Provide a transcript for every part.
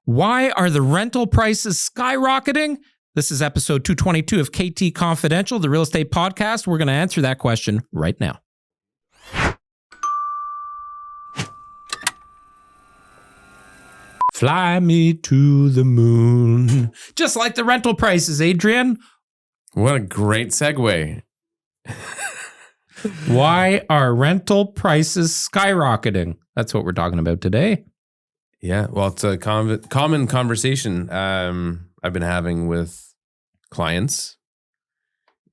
Why are the rental prices skyrocketing? This is episode 222 of KT Confidential, the real estate podcast. We're going to answer that question right now. Fly me to the moon. Just like the rental prices, Adrian. What a great segue. Why are rental prices skyrocketing? That's what we're talking about today. Yeah, well, it's a common conversation I've been having with clients.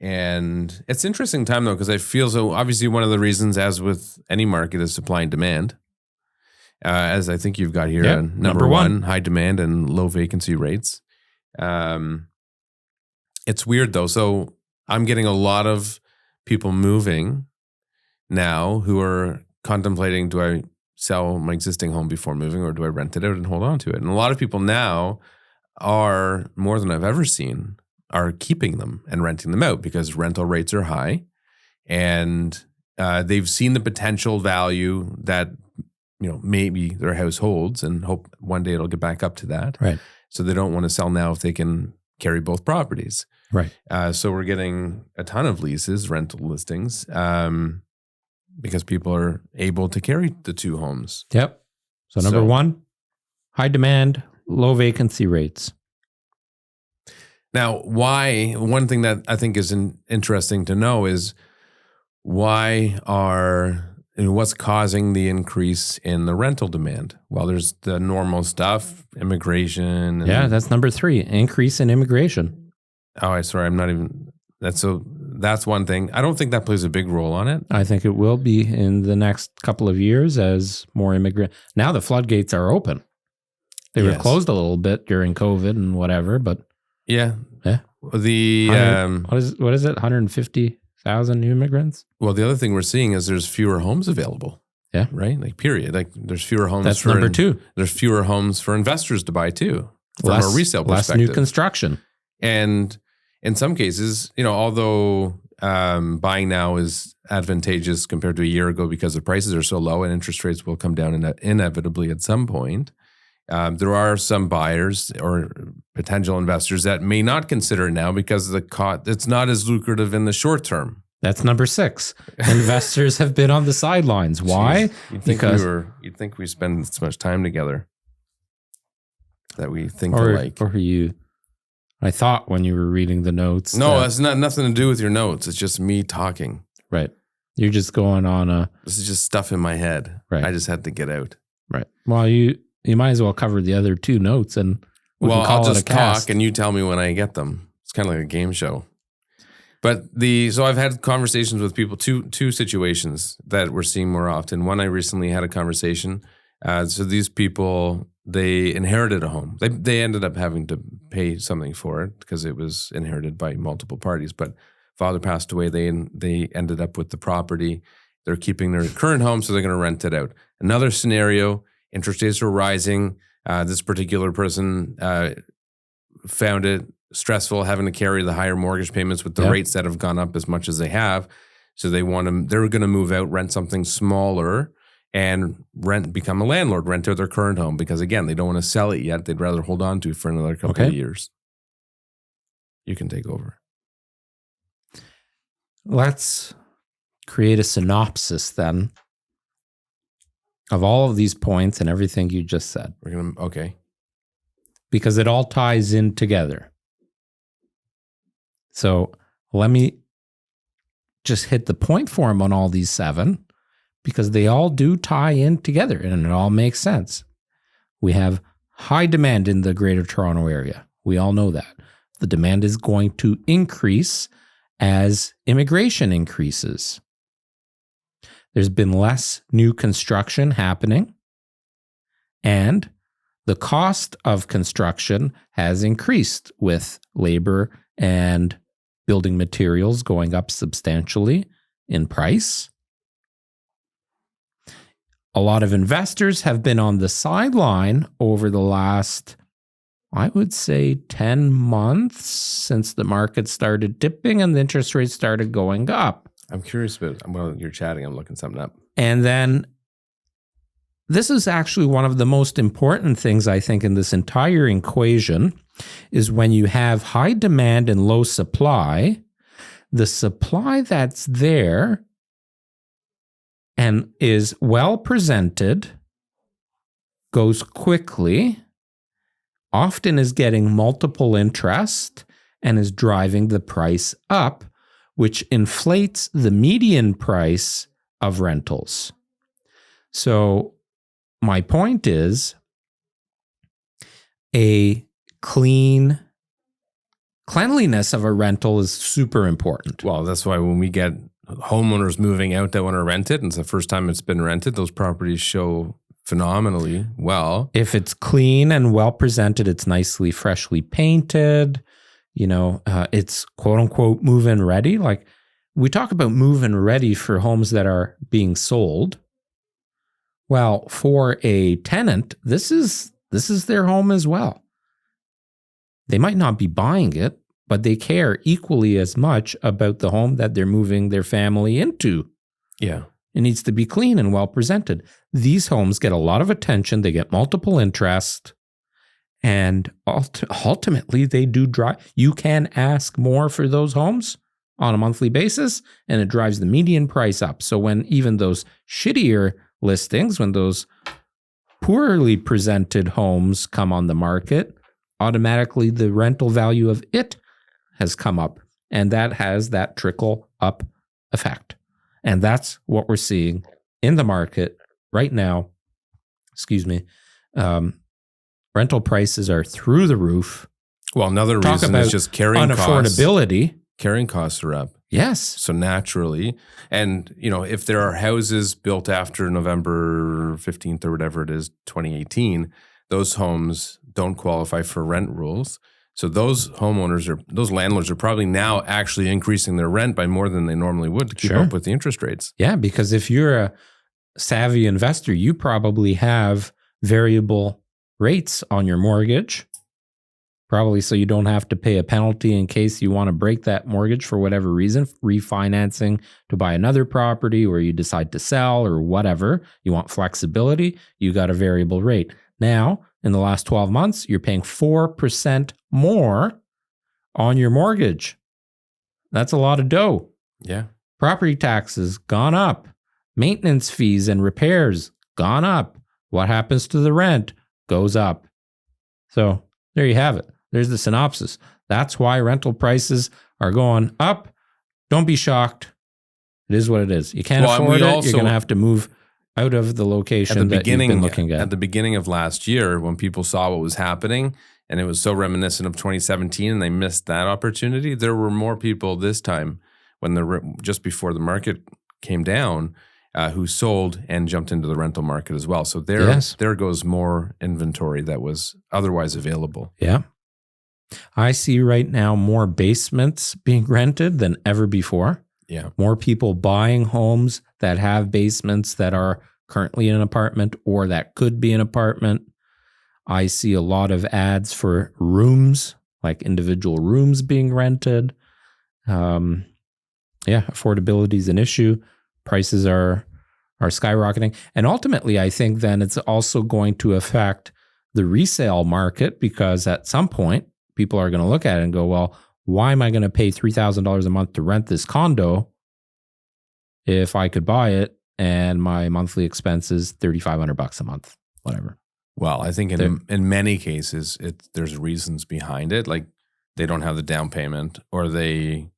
And it's an interesting time, though, because I feel so obviously one of the reasons, as with any market, is supply and demand. As I think you've got here, number one, high demand and low vacancy rates. It's weird, though. So I'm getting a lot of people moving now who are contemplating, do I sell my existing home before moving, or do I rent it out and hold on to it? And a lot of people now are, more than I've ever seen, are keeping them and renting them out because rental rates are high, and they've seen the potential value that, you know, maybe their house holds, and hope one day it'll get back up to that. Right. So they don't want to sell now if they can carry both properties. Right. So we're getting a ton of leases, rental listings, because people are able to carry the two homes. Yep. So number one, high demand, low vacancy rates. Now, one thing that I think is interesting to know is what's causing the increase in the rental demand? Well, there's the normal stuff, immigration. Yeah, that's number three, increase in immigration. That's one thing. I don't think that plays a big role on it. I think it will be in the next couple of years as more immigrant. Now the floodgates are open. They were closed a little bit during COVID and whatever, but yeah. What is it? 150,000 new immigrants. Well, the other thing we're seeing is there's fewer homes available. Yeah. Right. Like period. Like there's fewer homes. That's number two. There's fewer homes for investors to buy too, from a resale perspective. Less new construction. And in some cases, you know, although buying now is advantageous compared to a year ago because the prices are so low and interest rates will come down inevitably at some point, there are some buyers or potential investors that may not consider it now because it's not as lucrative in the short term. That's number six. Investors have been on the sidelines. Why? Jeez, you'd think we spend so much time together that we think alike. Or you... I thought when you were reading the notes. No, it's nothing to do with your notes. It's just me talking. Right. You're just going on This is just stuff in my head. Right. I just had to get out. Right. Well, you might as well cover the other two notes and I'll just talk and you tell me when I get them. It's kind of like a game show. But so I've had conversations with people, two situations that we're seeing more often. One, I recently had a conversation. So these people, they inherited a home. They ended up having to pay something for it because it was inherited by multiple parties. But father passed away. They ended up with the property. They're keeping their current home, so they're going to rent it out. Another scenario, interest rates were rising. This particular person found it stressful having to carry the higher mortgage payments with the rates that have gone up as much as they have. So they're going to move out, rent something smaller, and become a landlord, rent out their current home because, again, they don't want to sell it yet. They'd rather hold on to it for another couple of years. You can take over. Let's create a synopsis then of all of these points and everything you just said. Okay. Because it all ties in together. So let me just hit the point form on all these seven, because they all do tie in together and it all makes sense. We have high demand in the Greater Toronto Area. We all know that. The demand is going to increase as immigration increases. There's been less new construction happening, and the cost of construction has increased with labor and building materials going up substantially in price. A lot of investors have been on the sideline over the last, I would say, 10 months since the market started dipping and the interest rates started going up. I'm curious about, while you're chatting, I'm looking something up. And then this is actually one of the most important things, I think, in this entire equation is when you have high demand and low supply, the supply that's there and is well presented goes quickly, often is getting multiple interest, and is driving the price up, which inflates the median price of rentals. So my point is cleanliness of a rental is super important. Well, that's why when we get homeowners moving out that want to rent it, and it's the first time it's been rented, those properties show phenomenally well. If it's clean and well presented, it's nicely, freshly painted, it's quote unquote move-in ready. Like we talk about move-in ready for homes that are being sold. Well, for a tenant, this is their home as well. They might not be buying it, but they care equally as much about the home that they're moving their family into. Yeah. It needs to be clean and well presented. These homes get a lot of attention. They get multiple interest. And ultimately, they do drive. You can ask more for those homes on a monthly basis, and it drives the median price up. So when even those shittier listings, when those poorly presented homes come on the market, automatically the rental value of it has come up. And that has that trickle up effect. And that's what we're seeing in the market right now. Rental prices are through the roof. Well, another reason is just carrying unaffordability. Costs. Carrying costs are up. Yes. So naturally, and if there are houses built after November 15th or whatever it is, 2018, those homes don't qualify for rent rules. So those landlords are probably now actually increasing their rent by more than they normally would to keep up with the interest rates. Yeah, because if you're a savvy investor, you probably have variable rates on your mortgage, probably so you don't have to pay a penalty in case you want to break that mortgage for whatever reason, refinancing to buy another property, or you decide to sell or whatever. You want flexibility, you got a variable rate. Now, in the last 12 months, you're paying 4% more on your mortgage. That's a lot of dough. Yeah. Property taxes gone up. Maintenance fees and repairs gone up. What happens to the rent goes up. So there you have it. There's the synopsis. That's why rental prices are going up. Don't be shocked. It is what it is. You can't afford it. You're going to have to move out of the location that you've been looking at. At the beginning of last year, when people saw what was happening, and it was so reminiscent of 2017, and they missed that opportunity, there were more people this time, just before the market came down, who sold and jumped into the rental market as well. So there goes more inventory that was otherwise available. Yeah. I see right now more basements being rented than ever before. Yeah. More people buying homes that have basements that are currently in an apartment or that could be an apartment. I see a lot of ads for rooms, like individual rooms being rented. Affordability is an issue. Prices are skyrocketing. And ultimately, I think then it's also going to affect the resale market, because at some point, people are going to look at it and go, well, why am I going to pay $3,000 a month to rent this condo if I could buy it and my monthly expense is $3,500 a month, whatever? Well, I think in many cases, there's reasons behind it. Like they don't have the down payment, or they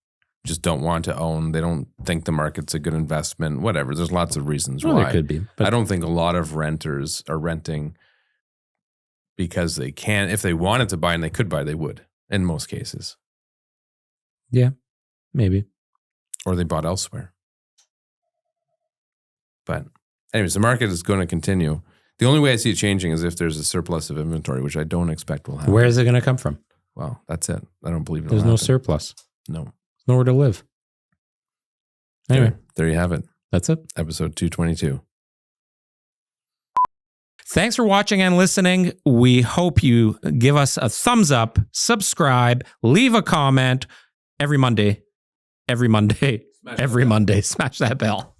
just don't want to own. They don't think the market's a good investment, whatever. There's lots of reasons why. There could be. But I don't think a lot of renters are renting because they can. If they wanted to buy and they could buy, they would in most cases. Yeah, maybe. Or they bought elsewhere. But anyways, the market is going to continue. The only way I see it changing is if there's a surplus of inventory, which I don't expect will happen. Where is it going to come from? Well, that's it. I don't believe There's no surplus. No. Nowhere to live. Anyway. There you have it. That's it. Episode 222. Thanks for watching and listening. We hope you give us a thumbs up, subscribe, leave a comment every Monday. Smash that bell.